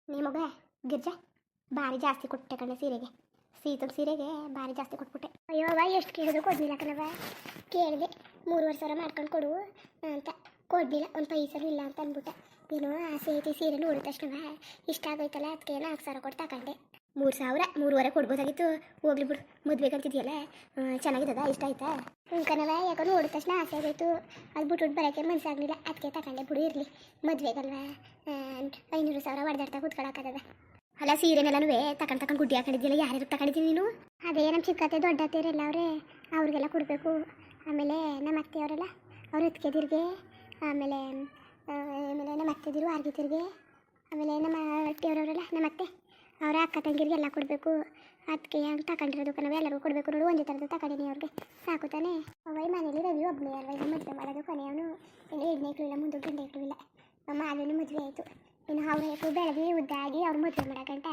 ನಿಮಗ ಗಿರ್ಜಾ ಭಾರಿ ಜಾಸ್ತಿ ಕೊಟ್ಟೆ ಕಣೆ ಸೀರೆಗೆ. ಸೀತದ ಸೀರೆಗೆ ಭಾರಿ ಜಾಸ್ತಿ ಕೊಟ್ಬಿಟ್ಟೆ. ಅಯ್ಯೋ ಎಷ್ಟು ಕೇಳಿದ್ರು ಕೊಡ್ಲಿಲ್ಲ ಕಣವ. ಕೇಳಿದೆ 3,500 ಮಾಡ್ಕೊಂಡು ಕೊಡು ಅಂತ, ಕೊಡ್ಲಿಲ್ಲ. ಒಂದು ಪೈಸಲು ಇಲ್ಲ ಅಂತ ಅಂದ್ಬಿಟ್ಟೆ. ಏನೋ ಆಸೆ ಐತಿ ಸೀರೆ ನೋಡಿದ ತಕ್ಷಣ ಇಷ್ಟ ಆಗೋಯ್ತಲ್ಲ, ಅದಕ್ಕೆ 4,000 ಕೊಟ್ಟು ತಗೊಂಡೆ. 3,000 3,500 ಕೊಡ್ಬೋದಾಗಿತ್ತು. ಹೋಗ್ಲಿ ಬಿಡು, ಮದುವೆಗಂತಿದೆಯಲ್ಲ, ಚೆನ್ನಾಗಿದ್ದದ, ಇಷ್ಟ ಆಯ್ತಾ? ಕಣವ, ಯಾಕೋ ನೋಡಿದ ತಕ್ಷಣ ಆಸೆ ಆಗೋಯ್ತು. ಅದು ಬಿಟ್ಬಿಟ್ಟು ಬರೋಕ್ಕೆ ಮನಸ್ಸಾಗಲಿಲ್ಲ, ಅದಕ್ಕೆ ತಗೊಂಡೆ. ಬಿಡು ಇರಲಿ, ಮದುವೆಗಲ್ವಾ 500,000 ಹೊಡೆದಾಡ್ತಾ ಕೂತ್ಕೊಳ್ಳೋಕ್ಕದ. ಅಲ್ಲ ಸೀರೆನೆಲ್ಲನೂ ತಗೊಂಡು ಗುಡ್ಡಿ ಹಾಕೊಂಡಿದ್ದಿಲ್ಲ, ಯಾರ್ಯಾರು ತಗೊಂಡಿದ್ದೀನಿ ನೀನು? ಅದೇ ನಮ್ಮ ಚಿಕ್ಕತ್ತೆ ದೊಡ್ಡತ್ತೇರೆಲ್ಲ ಅವರೇ, ಅವ್ರಿಗೆಲ್ಲ ಕೊಡಬೇಕು. ಆಮೇಲೆ ನಮ್ಮ ಅತ್ತೆಯವರೆಲ್ಲ ಅವ್ರ ಎತ್ಕೆದಿರ್ಗೆ, ಆಮೇಲೆ ಆಮೇಲೆ ನಮ್ಮ ಅತ್ತೆದಿರು ಆರ್ಗಿತಿರ್ಗೆ, ಆಮೇಲೆ ನಮ್ಮ ಅತ್ತೆಯವರವರೆಲ್ಲ ನಮ್ಮ ಅತ್ತೆ ಅವರ ಅಕ್ಕ ತಂಗಿರಿಗೆಲ್ಲ ಕೊಡಬೇಕು. ಅದಕ್ಕೆ ಹಂಗೆ ತಗೊಂಡಿರೋದು ಕಣವೆ, ಎಲ್ಲರಿಗೂ ಕೊಡಬೇಕು ನೋಡು. ಒಂದೇ ಥರದ್ದು ತಗೊಂಡಿನಿ ಅವ್ರಿಗೆ, ಸಾಕು ತಾನೇ? ಅವೈ ಮನೇಲಿ ರವಿ ಒಬ್ಬನೇ ಅಲ್ವ ಇನ್ನು ಮದುವೆ ಮಾಡೋದು. ಕೊನೆಯವನು ಇನ್ನು ಹೆಣ್ಣೇಕ್ಳು ಇಲ್ಲ, ಮುಂದೆ ಗಂಡೇಕ್ಳು ಇಲ್ಲ. ನಮ್ಮ ಮಾದನು ಮದುವೆ ಆಯಿತು. ಇನ್ನು ಅವ್ರ ಬೆಳಗ್ಗೆ ಉದ್ದಾಗಿ ಅವ್ರು ಮದುವೆ ಮಾಡೋಕ್ಕಂಟ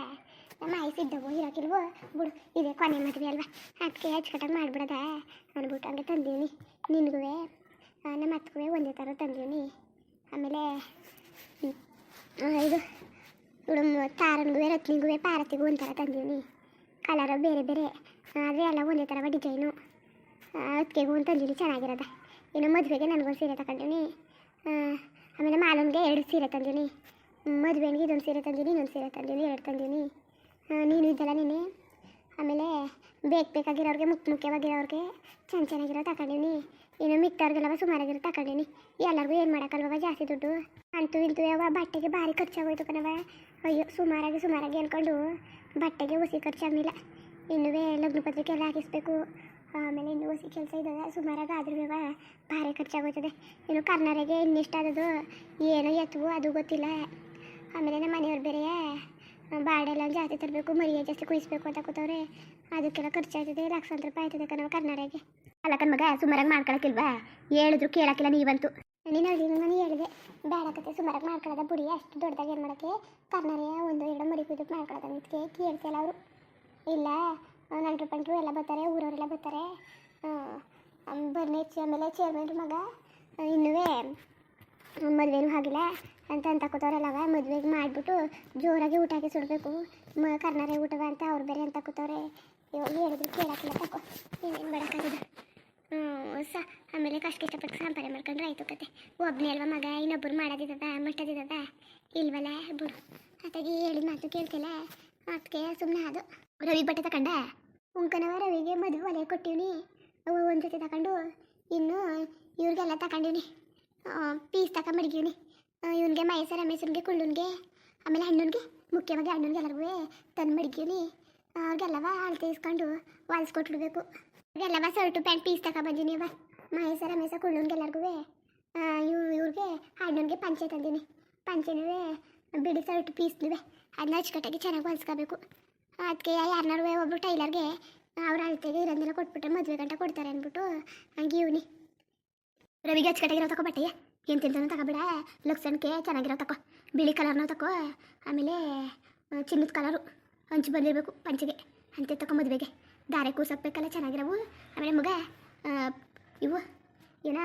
ನಮ್ಮ ಆಯ್ಸಿದ್ದವು ಇರೋಕಿಲ್ವೋ. ಬಿಡು, ಇದೇ ಕೊನೆ ಮದುವೆ ಅಲ್ವಾ, ಅದಕ್ಕೆ ಅಚ್ಚುಕಟ್ಟಾಗಿ ಮಾಡಿಬಿಡೋದ ಅಂದ್ಬಿಟ್ಟು ಹಂಗೆ ತಂದೀನಿ. ನಿನಗೂ ನಮ್ಮ ಅತ್ತಿಗೂ ಒಂದೇ ಥರ ತಂದೀನಿ. ಆಮೇಲೆ ಇದು ತಾರನಿಗೂ ರತ್ನಿಗೂ ಪಾರತಿಗೂ ಒಂಥರ ತಂದೀನಿ. ಕಲರು ಬೇರೆ ಬೇರೆ, ಆದರೆ ಎಲ್ಲ ಒಂದೇ ಥರ ಡಿಸೈನು. ಅದಕ್ಕೆಗೂ ಒಂದು ತಂದೀನಿ ಚೆನ್ನಾಗಿರೋದ. ಇನ್ನು ಮದುವೆಗೆ ನನಗೊಂದು ಸೀರೆ ತಗೊಂಡೀನಿ. ಆಮೇಲೆ ಮಾಲನ್ಗೆ 2 ಸೀರೆ ತಂದೀನಿ. ಮದುವೆಗೆ ಇದೊಂದು ಸೀರೆ ತಂದೀನಿ, ಇನ್ನೊಂದು ಸೀರೆ ತಂದೀನಿ, 2 ತಂದೀನಿ. ನೀನು ಇದ್ದಲ್ಲ ನೀನೆ. ಆಮೇಲೆ ಬೇಕಾಗಿರೋರಿಗೆ ಮುಖ್ಯವಾಗಿರೋರಿಗೆ ಚೆನ್ನಾಗಿರೋ ತಗೊಂಡೀನಿ. ಇನ್ನು ಮಿಕ್ತವ್ರಿಗೆಲ್ಲವ ಸುಮಾರಾಗಿರೋ ತಗೊಂಡೀನಿ. ಎಲ್ಲರಿಗೂ ಏನು ಮಾಡೋಕ್ಕಲ್ವ, ಜಾಸ್ತಿ ದುಡ್ಡು ಅಂತೂ ಇಂತೂ ಯಾವ ಬಟ್ಟೆಗೆ ಭಾರಿ ಖರ್ಚಾಗೋಯ್ತು ಕಣವ. ಅಯ್ಯೋ ಸುಮಾರಾಗಿ ಅಂದ್ಕೊಂಡು ಬಟ್ಟೆಗೆ ಹುಸಿ ಖರ್ಚಾಗಲಿಲ್ಲ. ಇನ್ನೂ ಲಗ್ನ ಪತ್ರಿಕೆ ಎಲ್ಲ ಹಾಕಿಸ್ಬೇಕು. ಆಮೇಲೆ ಇನ್ನೂ ಹೊಸ ಕೆಲಸ ಇದ್ದಾವೆ, ಸುಮಾರಾಗಿ ಆದ್ರೂ ಭಾರಿ ಖರ್ಚಾಗೋಯ್ತದೆ. ಇನ್ನು ಕರ್ನಾಟಕ ಇನ್ನೆಷ್ಟಾದದು ಏನೋ ಎತ್ತವು ಅದು ಗೊತ್ತಿಲ್ಲ. ಆಮೇಲೆ ನಮ್ಮ ಮನೆಯವ್ರು ಬೇರೆ ಬಾಡೆಲ್ಲ ಜಾಸ್ತಿ ತರಬೇಕು, ಮರಿಯ ಜಾಸ್ತಿ ಕುಯಿಸ್ಬೇಕು ಅಂತ ಕೂತವ್ರೆ. ಅದಕ್ಕೆಲ್ಲ ಖರ್ಚಾಗ್ತದೆ, ಲಕ್ಷಾಂತರ ರೂಪಾಯಿ ಆಯ್ತದೆ ಕಣವ ಕರ್ನಾಟಕಗೆ. ಅಲ್ಲ ಕಣ್ಮಗ, ಸುಮಾರಾಗಿ ಮಾಡ್ಕೊಳಕ್ಕಿಲ್ವಾ? ಹೇಳಿದ್ರು ಕೇಳೋಕ್ಕಿಲ್ಲ ನೀವಂತೂ. ನಾನು ಹೇಳಿದೆ ಬೇಡಕತ್ತೆ, ಸುಮಾರಾಗಿ ಮಾಡ್ಕೊಳ್ಳೋದ ಬುಡಿ, ಅಷ್ಟು ದೊಡ್ಡದಾಗಿ ಏನು ಮಾಡೋಕ್ಕೆ. ಕರ್ನಾಟಕ 1-2 ಮರಿ ಕುಯ್ದು ಮಾಡ್ಕೊಳ್ಳೋದ ಇದಕ್ಕೆ ಕೇಳ್ತಿಲ್ಲ ಅವರು. ಇಲ್ಲ ನಂಟ್ರು ಪಂಟ್ರು ಎಲ್ಲ ಬರ್ತಾರೆ, ಊರವರೆಲ್ಲ ಬರ್ತಾರೆ. ಬರ್ನೇಚ್ ಆಮೇಲೆ ಚೇರ್ಮನ್ರು ಮಗ ಇನ್ನೂ ಮದುವೆನೂ ಆಗಿಲ್ಲ ಅಂತ ಕೂತವ್ರಲ್ಲವ. ಮದುವೆಗೆ ಮಾಡಿಬಿಟ್ಟು ಜೋರಾಗಿ ಊಟ ಹಾಕಿ ಸುಡಬೇಕು, ಕರ್ನಾಟಕ ಊಟವ ಅಂತ ಅವ್ರು ಬೇರೆ ಅಂತ ಕೂತವ್ರೆ. ಇವಾಗ ಹೇಳಿದ್ರು ಕೇಳೋಕ್ಕಿಲ್ಲ, ತಗೋ ಏನೇನು ಮಾಡೋಕ್ಕಾಗೋದು. ಆಮೇಲೆ ಕಷ್ಟಪಟ್ಟು ಸಂಪಾದನೆ ಮಾಡ್ಕೊಂಡ್ರೆ ಆಯ್ತು ಕತೆ. ಒಬ್ಬನೇ ಅಲ್ವ ಮಗ, ಇನ್ನೊಬ್ಬರು ಮಾಡೋದಿದ್ದದ ಮಟ್ಟದಿದ್ದದ ಇಲ್ವಲ್ಲ, ಬಿಡು. ಅದಾಗಿ ಹೇಳಿದ ಮಾತು ಕೇಳ್ತಿಲ್ಲ, ಅದಕ್ಕೆ ಸುಮ್ಮನೆ ಅದು. ರವಿ ಬಟ್ಟೆ ತಗೊಂಡ ಉಂಕನವ. ರವಿಗೆ ಮದುವೆ ಒಲೆ ಕೊಟ್ಟಿವ್ನಿ, ಒಂದು ಜೊತೆ ತಗೊಂಡು. ಇನ್ನು ಇವ್ರಿಗೆಲ್ಲ ತಗೊಂಡಿವ್ನಿ, ಪೀಸ್ ತಗೊಂಬಡಿಗೀವ್ನಿ. ಇವನಿಗೆ ಮಹೇಶ ರಮೇಶನ್ಗೆ ಕುಳ್ಳುನ್ಗೆ, ಆಮೇಲೆ ಹಣ್ಣುನ್ಗೆ, ಮುಖ್ಯವಾಗಿ ಹಣ್ಣುನ್ಗೆ ಎಲ್ಲರಿಗೂ ತಂದು ಮಡಿಗೀವ್ನಿ. ಅವ್ರಿಗೆಲ್ಲವ ಅಳತೆ ಇಸ್ಕೊಂಡು ಹೊಲ್ಸ್ಕೊಟ್ಬಿಡ್ಬೇಕು. ಇವೆಲ್ಲವ ಶರ್ಟು ಪ್ಯಾಂಟ್ ಪೀಸ್ ತಗೊಂಬಂದೀನಿ. ಇವ ಮಹೇಶ ರಮೇಶ ಕುಳ್ಳುನ್ಗೆ ಎಲ್ಲರಿಗೂ. ಇವ್ರಿಗೆ ಹಣ್ಣುನ್ಗೆ ಪಂಚೆ ತಂದೀನಿ. ಪಂಚೆನೂ ಬಿಡಿ ಶರ್ಟ್ ಪೀಸ್ನುವೆ, ಅದನ್ನ ಅಚ್ಚುಕಟ್ಟಾಗಿ ಚೆನ್ನಾಗಿ ಹೊಲ್ಸ್ಕೋಬೇಕು. ಅದಕ್ಕೆ ಯಾರನ್ನಾರು ಒಬ್ಬರು ಟೈಲರ್ಗೆ ಅವ್ರ ಅಳತೆಗೆ ಇರೋದನ್ನೆಲ್ಲ ಕೊಟ್ಬಿಟ್ರೆ ಮದುವೆ ಗಂಟೆ ಕೊಡ್ತಾರೆ ಅಂದ್ಬಿಟ್ಟು ಹಂಗೆ ಇವನಿ. ರವಿಗೆ ಅಚ್ಚುಕಟ್ಟಾಗಿರೋ ತಗೋ ಬಟ್ಟೆಯ, ಎಂತೆಂತನೂ ತಗೋಬೇಡ. ಲಕ್ಷಣಕ್ಕೆ ಚೆನ್ನಾಗಿರೋ ತಗೋ, ಬಿಳಿ ಕಲರ್ನೂ ತಗೋ. ಆಮೇಲೆ ಚಿನ್ನದ ಕಲರು ಹಂಚು ಬಂದಿರಬೇಕು ಪಂಚೆಗೆ, ಅಂತೆ ತಗೋ. ಮದುವೆಗೆ ದಾರೆ ಕೂಸಕ್ಬೇಕಲ್ಲ ಚೆನ್ನಾಗಿರೋವು. ಆಮೇಲೆ ಮಗ ಇವು ಏನ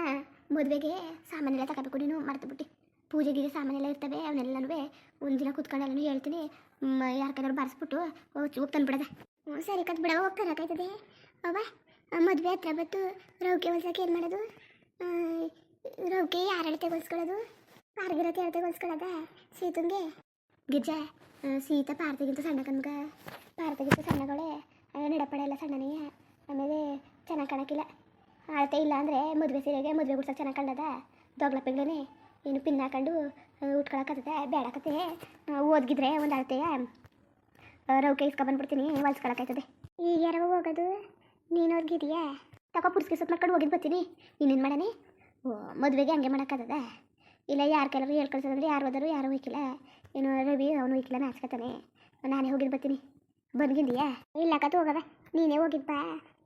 ಮದುವೆಗೆ ಸಾಮಾನೆಲ್ಲ ತಗೋಬೇಕು. ನೀನು ಮರ್ತುಬಿಟ್ಟು ಪೂಜೆಗೆ ಸಾಮಾನೆಲ್ಲ ಇರ್ತವೆ, ಅವನ್ನೆಲ್ಲನೂ ಒಂದಿನ ಕೂತ್ಕೊಂಡೆಲ್ಲನೂ ಹೇಳ್ತೀನಿ. ಯಾರ ಕೈನಾರು ಬಾರಿಸ್ಬಿಟ್ಟು ಹೋಗಿ ತಂದುಬಿಡೋದ. ಸರಿ ಕತ್ ಬಿಡವ, ಹೋಗ್ತಾರಾಗ್ತದೆ. ಅವ ಮದುವೆ ಹತ್ರ ಬತ್ತು ರೌಕೆ ಹೊಲ್ಸಕ್ಕೆ ಏನು ಮಾಡೋದು? ರೌಕೆ ಯಾರ ಅಳತೆ ಹೊಲ್ಸ್ಕೊಳ್ಳೋದು? ಪಾರ್ಗಿರತ್ತೆ ಅಳತೆ ಹೊಲ್ಸ್ಕೊಳ್ಳೋದ ಸೀತಂಗೆ? ಗಿಜ್ಜ ಸೀತ ಪಾರ್ತಿಗಿಂತ ಸಣ್ಣ ಕಣ್ಗ, ಪಾರ್ತಿಗಿಂತ ಸಣ್ಣಗಳೇ, ನಡಪಡೆ ಎಲ್ಲ ಸಣ್ಣನೇ. ಆಮೇಲೆ ಚೆನ್ನಾಗಿ ಕಾಣಕ್ಕಿಲ್ಲ. ಅಳತೆ ಇಲ್ಲ ಅಂದರೆ ಮದುವೆ ಸೀರೆಗೆ ಮದುವೆ ಗುಡ್ಸಕ್ಕೆ ಚೆನ್ನಾಗಿ ಕಾಣದ ದೊಗ್ಲಪ್ಪಗಳೇ. ಇನ್ನು ಪಿನ್ ಹಾಕೊಂಡು ಉಟ್ಕೊಳಕತ್ತದೆ, ಬೇಡಕತ್ತೆ. ಓದ್ಗಿದ್ರೆ ಒಂದು ಅಳತೆಯ ರೌಕೆ ಇಸ್ಕೊಬಂದ್ಬಿಡ್ತೀನಿ, ಹೊಲ್ಸ್ಕೊಳಕಾಯ್ತದೆ. ಈಗ ಯಾರೋ ಹೋಗೋದು? ನೀನು ಹೋಗಿದೆಯಾ? ತಗೋ ಪುಡ್ಸ್ಗೆ ಸೊಪ್ಪು ಮಾಡ್ಕೊಂಡು ಹೋಗಿದ್ದು ಬರ್ತೀನಿ. ಇನ್ನೇನು ಮಾಡಾನೆ? ಮದುವೆಗೆ ಹಂಗೆ ಮಾಡೋಕ್ಕದ? ಇಲ್ಲ ಯಾರು ಕೆಲವರು ಹೇಳ್ಕೊಳ್ಸೋದಂದ್ರೆ ಯಾರು ಹೋದರು ಯಾರು ಹೋಯ್ಕಿಲ್ಲ. ಏನು ರವಿ ಅವನು ಹೋಯ್ಕಿಲ್ಲ, ನಾಚ್ಕೊತಾನೆ. ನಾನೇ ಹೋಗಿದ್ದು ಬರ್ತೀನಿ. ಬಂದ್ಗಿಂದಿಯಾ? ಇಲ್ಲ ಕತ್ ಹೋಗವ, ನೀನೇ ಹೋಗಿದ್ಬಾ.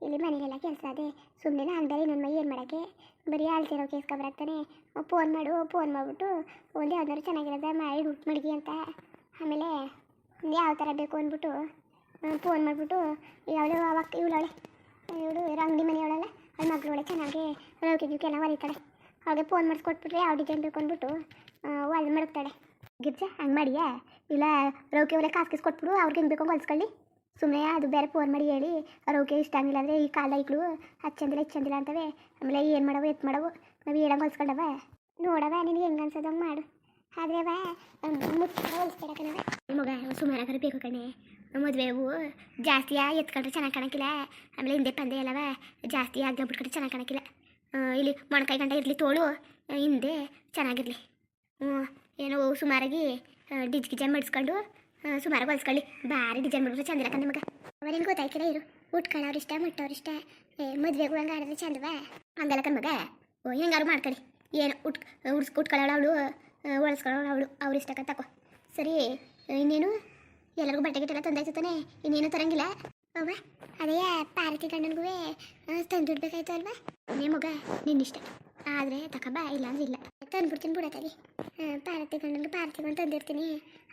ಇಲ್ಲಿ ಮನೆಗೆಲ್ಲ ಕೆಲಸ ಅದೇ, ಸುಮ್ಮನೆ ನಾನು ಬೇರೆ ನನ್ನ ಮೈ ಏನು ಮಾಡೋಕ್ಕೆ, ಬರೀ ಆಳ್ತಿರೋ ಕೇಸ್ಕೊಬರಾಗ್ತಾನೆ. ಫೋನ್ ಮಾಡಿಬಿಟ್ಟು ಒಂದು ಯಾವ್ದಾದ್ರು ಚೆನ್ನಾಗಿರೋದ ಮಾಡಿ ಹುಟ್ಟು ಮಡಗಿ ಅಂತ. ಆಮೇಲೆ ಯಾವ ಥರ ಬೇಕು ಅಂದ್ಬಿಟ್ಟು ಫೋನ್ ಮಾಡಿಬಿಟ್ಟು ಯಾವುದೋ ಅವಕ್ಕೆ ಇವಳು ಅಂಗಡಿ ಮನೆಯವಳಲ್ಲ, ಅವ್ಳ ಮಗಳೊಳೆ ಚೆನ್ನಾಗಿ ರೌಕೆ ಗಿವ್ಕೆಲ್ಲ ಹೊಲಿತಾಳೆ. ಅವಳಿಗೆ ಫೋನ್ ಮಾಡಿಸ್ಕೊಟ್ಬಿಟ್ರೆ ಯಾವ ಡಿಸೈನ್ ಬೇಕು ಅಂದ್ಬಿಟ್ಟು ಹೊಲ್ದು ಮಡಗ್ತಾಳೆ. ಗಿರ್ಜಾ ಹಂಗೆ ಮಾಡಿಯಾ ಇಲ್ಲ ರೌಕೆ ಒಲೆ ಕಾಸ್ಕಿಸ್ ಕೊಟ್ಬಿಡು ಅವ್ರಿಗೆ ಹೆಂಗೆ ಬೇಕೋ ಹೊಲ್ಸ್ಕೊಳ್ಳಿ. ಸುಮ್ಮನೆ ಅದು ಬೇರೆ ಫೋನ್ ಮಾಡಿ ಹೇಳಿ ರೌಕೆ ಇಷ್ಟ ಆಗಿಲ್ಲ ಅಂದರೆ ಈ ಕಾಲ ಐಕ್ಳು ಹಚ್ಚಂದಿಲ್ಲ ಇಚ್ಚಂದಿಲ್ಲ ಅಂತವೆ. ಆಮೇಲೆ ಏನು ಮಾಡವು ಎತ್ತು ಮಾಡವು ನಾವು ಹೇಳಂಗೆ ಹೊಲ್ಸ್ಕೊಂಡವ. ನೋಡವ ನಿನಗೆ ಹೆಂಗೆ ಅನ್ಸೋದಂಗೆ ಮಾಡು. ಆದರೆ ಮುಚ್ಚ ಹೊಲ್ಸ್ಕೊಡಕನವ ಮಗ ಸುಮಾರಾಗಾರು ಬೇಕು ಕಣೆ. ಮದುವೆ ಹೂವು ಜಾಸ್ತಿ ಎತ್ಕೊಂಡ್ರೆ ಚೆನ್ನಾಗಿ ಕಾಣಕ್ಕಿಲ್ಲ. ಆಮೇಲೆ ಹಿಂದೆ ಪಂದೆ ಎಲ್ಲವ ಜಾಸ್ತಿ ಆಗ್ಬಿಟ್ಕೊಂಡ್ರೆ ಚೆನ್ನಾಗಿ ಕಾಣಕ್ಕಿಲ್ಲ. ಇಲ್ಲಿ ಮೊಣಕಾಯಿ ಗಂಟ ಇರಲಿ ತೋಳು ಹಿಂದೆ ಚೆನ್ನಾಗಿರಲಿ. ಏನೋ ಸುಮಾರಾಗಿ ಡಿಜ್ಗಿಜನ್ ಮಡಿಸ್ಕೊಂಡು ಸುಮಾರಾಗಿ ಹೊಲ್ಸ್ಕೊಳ್ಳಿ. ಭಾರಿ ಡಿಸೈನ್ ಮಾಡಿಬಿಟ್ರೆ ಚಂದಿಲ್ಲ ಕಣ ನಿಮಗೆ. ಅವರೇನು ಗೊತ್ತಾಯ್ತಿಲ್ಲ ಇರು ಉಟ್ಕೊಳ್ಳೋರಿಷ್ಟ ಮಟ್ಟವ್ರಿಷ್ಟ ಮದುವೆಗೂ ಹಂಗೆ ಆಡಿದ್ರೆ ಚಂದವ ಹಂಗಲ್ಲ ಕಣ ಮಗ. ಹೆಂಗಾರು ಮಾಡ್ಕೊಳ್ಳಿ ಏನು ಉಟ್ಕೊಳ್ಳೋಳು ಅವಳು ಒಳಸ್ಕೊಳ್ಳೋಳು ಅವಳು ಅವ್ರ ಇಷ್ಟಕ್ಕ ತಕೋ ಸರಿ. ಇನ್ನೇನು ಎಲ್ಲರಿಗೂ ಬಟ್ಟೆ ಗಿಟ್ಟೆಲ್ಲ ತಂದಾಯ್ತು ತಾನೆ, ಇನ್ನೇನು ತರಂಗಿಲ್ಲ ಅವ್ವ. ಅದೇ ಪಾರ್ಟಿ ಗಂಡನಿಗೂ ತಂದುಡ್ಬೇಕಾಯ್ತು ಅಲ್ವಾ. ನೇ ಮಗ ನಿನ್ನಿಷ್ಟ ಆದರೆ ತಕಬಾ ಇಲ್ಲ ಅಂದ್ರೆ ಇಲ್ಲ ತಂದ್ಬಿಡ್ತೀನಿ ಬಿಡತ್ತಾಗಿ. ಪಾರ್ಟಿ ಗಂಡನಿಗೆ ಪಾರ್ಟಿಗೊಂದು ತಂದಿರ್ತೀನಿ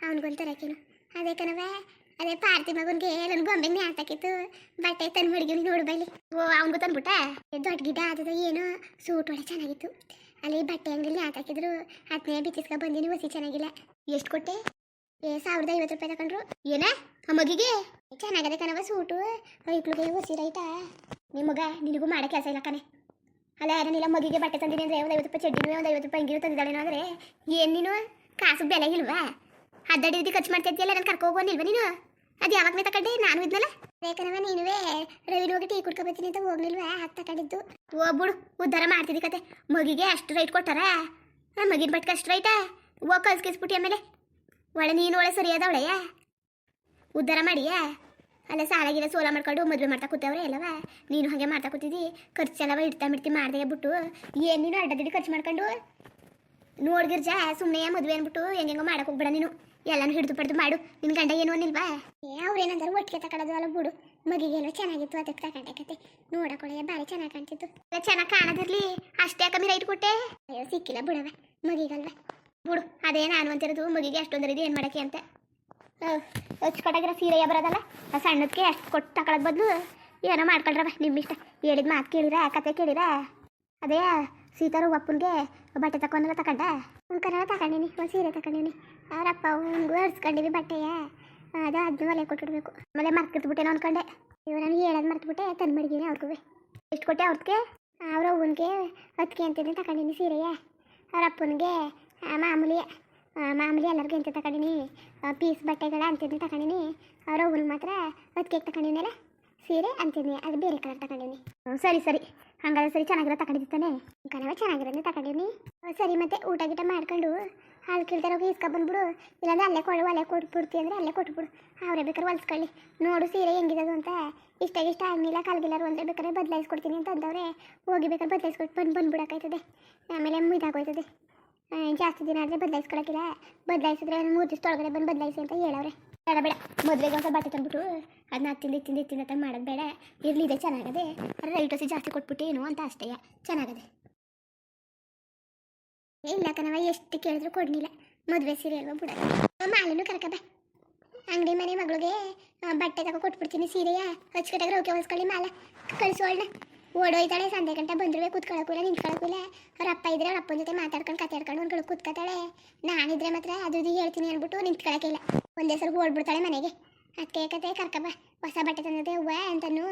ಅವ್ನಿಗೊಂದು ತರಕೇನು ಅದೇ ಕಣವ. ಅದೇ ಪಾರ್ಟಿ ಮಗನಿಗೆ ನನ್ನ ಗೊಂಬೆಗೆ ನ್ಯಾತಾಕಿತ್ತು ಬಟ್ಟೆ ತಂದು ಮಡಿಗೆ ನೋಡು ಬೈಲಿ. ಅವ್ನಿಗೂ ತಂದ್ಬಿಟ್ಟ ದೊಡ್ಡ ಗಿಡ್ಡ ಆದದ ಏನೋ ಸೂಟ್ ಒಳ್ಳೆ ಚೆನ್ನಾಗಿತ್ತು. ಅಲ್ಲಿ ಬಟ್ಟೆ ಅಂಗಡಿ ನ್ಯಾತಾಕಿದ್ರು ಅದನ್ನೇ ಬಿತ್ತಿಸ್ಕೊ ಬಂದಿನಿ ಹೊಸಿ ಚೆನ್ನಾಗಿಲ್ಲ. ಎಷ್ಟು ಕೊಟ್ಟೆ? 1050 ರೂಪಾಯಿ ತಗೊಂಡ್ರು. ಏನ ಆ ಮಗಿಗೆ ಚೆನ್ನಾಗದೆ ಕಣವ ಸೂಟು ಐಕ್ಳಿಗೆ ಹೊಸಿ ರೈಟಾ. ನಿಮಗ ನಿನಗೂ ಮಾಡೋ ಕೆಲಸ ಇಲ್ಲ ಕಣೆ. ಅಲ್ಲ ಏನಿಲ್ಲ ಮಗಿಗೆ ಬಟ್ಟೆ ತಂದಿನಿ ಅಂದರೆ ಒಂದು 50 ರೂಪಾಯಿ ಚಡ್ಡಿನೂ ಒಂದು 50 ರೂಪಾಯಿ ಅಂಗಿನೂ ತಂದಿದ್ದಾಳೇನೋ ಅಂದರೆ ಏನು ನೀನು ಕಾಸು ಬೆಲೆ ಇಲ್ವಾ? ಅಡ್ಡಾಡಿ ಖರ್ಚು ಮಾಡ್ತಾ ಇದ್ದೀಯಲ್ಲ ನಾನು ಕರ್ಕೊ ಹೋಗೋನಿಲ್ವ ನೀನು? ಅದು ಯಾವಾಗಲೇ ತಗೊಂಡೆ ನಾನು ಇದ್ನಲ್ಲ ಬೇಕನವ. ನೀನುವೇ ರವಿನ ಹೋಗಿ ಟೀ ಕುಡ್ಕೊಬತ್ತೀನಿ ಅಂತ ಹೋಗ್ಲಿಲ್ವಾ ಹಾಕಿ ತಗೊಂಡಿದ್ದು. ಹೋಗ್ಬಿಡು ಉದ್ಧಾರ ಮಾಡ್ತಿದ್ದಿ ಕತೆ. ಮಗಿಗೆ ಅಷ್ಟು ರೈಟ್ ಕೊಟ್ಟಾರ ಮಗಿನ ಬಟ್ಟೆ ಅಷ್ಟು ರೈಟಾ? ಹೋಗಿ ಕಲ್ಸ್ಕಿಸ್ಬಿಟ್ಟು ಆಮೇಲೆ ಒಳ್ಳೆ ನೀನು ಒಳ್ಳೆ ಸರಿಯಾದ ಒಳ್ಳೆಯ ಉದ್ಧಾರ ಮಾಡಿಯಾ? ಅಲ್ಲ ಸಾಲಾಗಿಲ್ಲ ಸೋಲ ಮಾಡ್ಕೊಂಡು ಮದುವೆ ಮಾಡ್ತಾ ಕೂತವ್ರೆ ಎಲ್ಲವ. ನೀನು ಹಾಗೆ ಮಾಡ್ತಾ ಕೂತಿದ್ದಿ ಖರ್ಚೆಲ್ಲವ ಇಡ್ತಾ ಮಾಡ್ದೆ ಬಿಟ್ಟು ಏನು ನೀನು ಅಡ್ಡದಿಡ್ಡಿ ಖರ್ಚು ಮಾಡ್ಕೊಂಡು ನೋಡ್ಗಿರ್ಜಾ ಸುಮ್ಮನೆ ಮದುವೆ ಅಂದ್ಬಿಟ್ಟು ಹೆಂಗೆಂಗೋ ಮಾಡಕ್ಕೆ ಹೋಗ್ಬೇಡ ನೀನು. ಎಲ್ಲನೂ ಹಿಡಿದು ಪಡೆದು ಮಾಡು. ನಿನ್ನ ಗಂಡ ಏನು ಅನ್ನಿಲ್ವಾ? ಅವ್ರೇನಂತಾರೆ ಒಟ್ಟಿಗೆ ತಗೊಳ್ಳೋದು ಅಲ್ಲ ಬಿಡು. ಮಗಿಗೆಲ್ಲ ಚೆನ್ನಾಗಿತ್ತು ಅದಕ್ಕೆ ತಗೊಂಡೆ ಕತೆ. ನೋಡಕೊಳ್ಳೆ ಭಾರಿ ಚೆನ್ನಾಗಿ ಕಾಣ್ತಿತ್ತು. ಚೆನ್ನಾಗಿ ಕಾಣೋದಿರ್ಲಿ ಅಷ್ಟೇ ಕಮ್ಮಿ ರೈಟ್ ಕೊಟ್ಟೆ. ಅಯ್ಯೋ ಸಿಕ್ಕಿಲ್ಲ ಬಿಡವ ಮಗಿಗಲ್ವ ಬಿಡು. ಅದೇ ನಾನು ಅಂತಿರೋದು ಮಗಿಗೆ ಅಷ್ಟೊಂದರಿದು ಏನು ಮಾಡೋಕ್ಕೆ ಅಂತ. ಹಚ್ಕೊಟ್ಟಾಗಿರೋ ಸೀರೆಯ ಬರೋದಲ್ಲ ಆ ಸಣ್ಣದಕ್ಕೆ ಅಷ್ಟು ಕೊಟ್ಟು ತಗೊಳ್ಳೋದು ಬದಲು ಏನೋ ಮಾಡ್ಕೊಳ್ರವ ನಿಮ್ಮಿಷ್ಟ. ಹೇಳಿದ ಮಾತು ಕೇಳಿರ ಕತೆ ಕೇಳಿರ. ಅದೇ ಸೀತಾರು ಅಪ್ಪನಿಗೆ ಬಟ್ಟೆ ತಗೊಂಡೆಲ್ಲ ತಗೊಂಡ ಕನ್ನಡ ತಗೊಂಡಿನಿ ಒಂದು ಸೀರೆ ತಗೊಂಡಿನಿ. ಅವರಪ್ಪ ಅವ್ನಿಗೂ ಹರ್ಸ್ಕೊಂಡಿವಿ ಬಟ್ಟೆಯ ಅದು ಅದನ್ನ ಒಲೆ ಕೊಟ್ಟಿಡ್ಬೇಕು. ಆಮೇಲೆ ಮರ್ಕಿರ್ಬಿಟ್ಟೇನೋ ಅಂದ್ಕೊಂಡೆ. ಇವ ನನಗೆ ಹೇಳೋದು ಮರ್ತ್ಬಿಟ್ಟೆ ತಂದು ಮಡಗಿನಿ ಅವ್ರಿಗೂ. ಎಷ್ಟು ಕೊಟ್ಟೆ ಅವ್ರಿಗೆ? ಅವ್ರ ಅವ್ವನಿಗೆ 10 ಅಂತಿದ್ದೀನಿ ತಗೊಂಡಿನಿ ಸೀರೆಯ. ಅವ್ರ ಅಪ್ಪನಿಗೆ ಮಾಮೂಲಿ ಎಲ್ಲರಿಗೂ ಅಂತ ತಗೊಂಡಿನಿ. ಪೀಸ್ ಬಟ್ಟೆಗಳ ಅಂತಿದ್ದೀನಿ ತಗೊಂಡಿನಿ. ಅವ್ರ ಅವ್ವನಿಗೆ ಮಾತ್ರ 10 ತಗೊಂಡಿನಲ್ಲ ಸೀರೆ ಅಂತೀನಿ ಅದು ಬೇರೆ ಕಲರ್ ತಗೊಂಡಿನಿ. ಸರಿ ಹಂಗಾದ್ರೆ ಸರಿ ಚೆನ್ನಾಗಿರೋ ತಗೊಂಡಿದ್ದಾನೆ ಕಣವ. ಚೆನ್ನಾಗಿರೋದೇ ತಗೊಂಡಿನಿ ಸರಿ. ಮತ್ತೆ ಊಟ ಗೀಟ ಮಾಡ್ಕೊಂಡು ಹಾಲು ಕೇಳ್ತಾರೋಗಿ ಇಸ್ಕೊಬಂದ್ಬಿಡು. ಇಲ್ಲಾಂದ್ರೆ ಅಲ್ಲೇ ಒಲೆ ಕೊಟ್ಬಿಡ್ತಿ ಅಂದರೆ ಅಲ್ಲೇ ಕೊಟ್ಬಿಡು. ಅವರೇ ಬೇಕಾದ್ರೆ ಹೊಲ್ಸ್ಕೊಳ್ಳಿ. ನೋಡು ಸೀರೆ ಹೆಂಗಿರೋದು ಅಂತ. ಇಷ್ಟ ಆಗಿಲ್ಲ ಕಲ್ಗಿಲ್ಲಾರು ಅಂದರೆ ಬೇಕಾದ್ರೆ ಬದಲಾಯಿಸ್ಕೊಡ್ತೀನಿ ಅಂತ ಅಂದವ್ರೆ. ಹೋಗಿ ಬೇಕಾದ್ರೆ ಬದಲಾಯಿಸ್ಕೊಟ್ಟು ಬಂದ್ಬಿಡೋಕ್ಕಾಯ್ತದೆ. ಆಮೇಲೆ ಇದಾಗೋಯ್ತದೆ. ಜಾಸ್ತಿ ದಿನ ಆದರೆ ಬದಲಾಯಿಸ್ಕೊಳಕ್ಕಿಲ್ಲ. ಬದಲಾಯಿಸಿದ್ರೆ 3 ದಿವಸ ಒಳಗಡೆ ಬಂದು ಬದಲಾಯಿಸಿ ಅಂತ ಹೇಳವ್ರೆ. ಬೇಡ ಮದುವೆಗೆ ಒಂದು ಬಟ್ಟೆ ತಂದ್ಬಿಟ್ಟು ಅದನ್ನ ತಿಂದು ಮಾಡೋದು ಬೇಡ. ಇರಲಿ ಇದೆ ಚೆನ್ನಾಗದೆ. ರೈಟ್ ಹೊಸಿ ಜಾಸ್ತಿ ಕೊಟ್ಬಿಟ್ಟು ಏನು ಅಂತ ಅಷ್ಟೇ ಚೆನ್ನಾಗದೆ. ಇಲ್ಲ ಕಣವ ಎಷ್ಟು ಕೇಳಿದ್ರು ಕೊಡ್ಲಿಲ್ಲ. ಮದುವೆ ಸೀರೆ ಅಲ್ವಾ ಬಿಡ. ಮಾಲಿನೂ ಕರ್ಕಬ ಅಂಗಡಿ ಮನೆ ಮಗಳಿಗೆ ಬಟ್ಟೆ ತಗೋ ಕೊಟ್ಬಿಡ್ತೀನಿ ಸೀರೆಯ. ಹಚ್ಕಟ್ಟಾಗ ಓಕೆ ಹೊಲ್ಸ್ಕೊಳ್ಳಿ ಮಾಲ ಕಳಿಸೋಳ್ನ. ಓಡೋಯ್ತಾಳೆ ಸಂಜೆ ಗಂಟೆ ಬಂದ್ರೆ ಕೂತ್ಕೊಳ್ಳೋಕ್ಕಿಲ್ಲ ನಿಂತ್ಕೊಳ್ಳೋಕ್ಕಿಲ್ಲ. ಅವ್ರ ಅಪ್ಪ ಇದ್ರೆ ಅವ್ರ ಅಪ್ಪನ ಜೊತೆ ಮಾತಾಡ್ಕೊಂಡು ಕತೆ ಆಡ್ಕೊಂಡು ಒಂದ್ಗಳು ಕೂತ್ಕೊತಾಳೆ. ನಾನಿದ್ರೆ ಮಾತ್ರ ಅದು ಹೇಳ್ತೀನಿ ಅಂದ್ಬಿಟ್ಟು ನಿಂತ್ಕೊಳ್ಳೋಕ್ಕಿಲ್ಲ. ಒಂದೇ ಸಲ ಓಡ್ಬಿಡ್ತಾಳೆ ಮನೆಗೆ. ಅದಕ್ಕೆ ಕತೆ ಕರ್ಕಬ ಹೊಸ ಬಟ್ಟೆ ತಂದದೆ ಹೂವ ಅಂತನೂ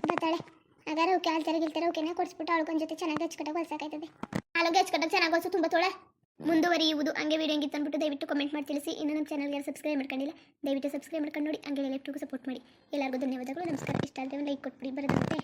ಬರ್ತಾಳೆ. ಹಾಗಾದ್ರೆ ಓಕೆ ಗಿಲ್ತಾರೆ ಓಕೆನ ಕೊಡಿಸ್ಬಿಟ್ಟು ಅವಳಿಗೊಂದು ಜೊತೆ ಚೆನ್ನಾಗಿ ಹಚ್ಕಟ್ಟಾಗ ಹೊಲ್ಸೋಕಾಯ್ತದೆ. ಹಾಗೆ ಹಚ್ಕಟ್ಟಾಗ ಚೆನ್ನಾಗಿ ಹೊಲ್ಸು ತುಂಬ ತೋಳೆ ಮುಂದುವರಿಯುವುದು. ಹಂಗೆ ವೀಡಿಯೋ ಹೆಂಗಿತ್ತು ಅಂದ್ಬಿಟ್ಟು ದಯವಿಟ್ಟು ಕಮೆಂಟ್ ಮಾಡಿ ತಿಳಿಸಿ. ಇನ್ನು ನಮ್ಮ ಚಾನಲ್ಗೆ ಸಬ್ಸ್ಕ್ರೈಬ್ ಮಾಡ್ಕೊಂಡಿಲ್ಲ ದಯವಿಟ್ಟು ಸಬ್ಸ್ಕ್ರೈಬ್ ಮಾಡ್ಕೊಂಡು ನೋಡಿ. ಹಂಗೆ ಎಲೆಕ್ಟ್ರಿಗೂ ಸಪೋರ್ಟ್ ಮಾಡಿ. ಎಲ್ಲರಿಗೂ ಧನ್ಯವಾದಗಳು. ನಮಸ್ಕಾರ. ಇಷ್ಟ ಆದರೆ ಲೈಕ್ ಕೊಟ್ಬಿಡಿ ಬರೋದಂತೆ.